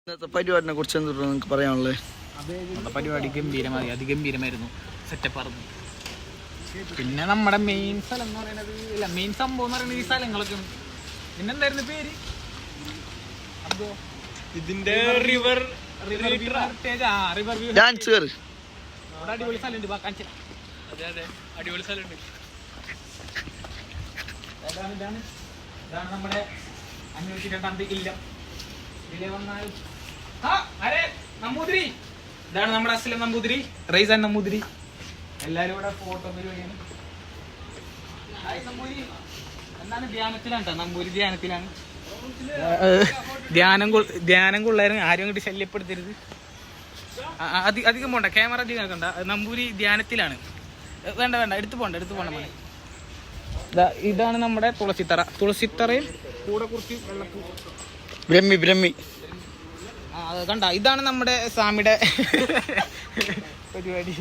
ഇന്നത്തെ പരിപാടിനെ കുറിച്ച് എന്താ നിങ്ങൾക്ക് പറയാനുള്ളത്? പരിപാടി ഗംഭീരമായി, അതിഗംഭീരമായിരുന്നു, സെറ്റപ്പായിരുന്നു. പിന്നെ നമ്മുടെ മെയിൻ സ്ഥലം എന്ന് പറയുന്നത്, ഇല്ല മെയിൻ സംഭവം എന്ന് പറയുന്നത് ഈ സ്ഥലങ്ങളൊക്കെ. പിന്നെന്തായിരുന്നു പേര്? ഇതിന്റെ റിവർ വ്യൂ ഡാൻസ് കയറി അടിപൊളി സ്ഥലമുണ്ട്. അതെ അതെ, അടിപൊളി സ്ഥലമുണ്ട്. ഇതാണ് നമ്മുടെ 502 ഇല്ലം. ഇതിലെ വന്നാൽ നമ്പൂതിരി, ഇതാണ് നമ്മുടെ അസ്ലം നമ്പൂതിരി, റൈസാൻ നമ്പൂതിരി. എല്ലാരും കൂടെ ഫോട്ടോ പരിപാടിയാണ്. എന്താണ് ധ്യാനത്തിലാണ്, നമ്പൂരി ധ്യാനത്തിലാണ്. ധ്യാനം കൊള്ളായിരുന്നു. ആരും അങ്ങോട്ട് ശല്യപ്പെടുത്തരുത്, അധികം പോണ്ട, ക്യാമറ അധികം ആക്കണ്ട. നമ്പൂരി ധ്യാനത്തിലാണ്. വേണ്ട എടുത്തു പോണ്ട മോനെ. ഇതാണ് നമ്മുടെ തുളസിത്തറയും കൂടെ കുറച്ച് വെള്ളപ്പൂ. ബ്രഹ്മി അത് കണ്ട, ഇതാണ് നമ്മുടെ സ്വാമിയുടെ പരിപാടി.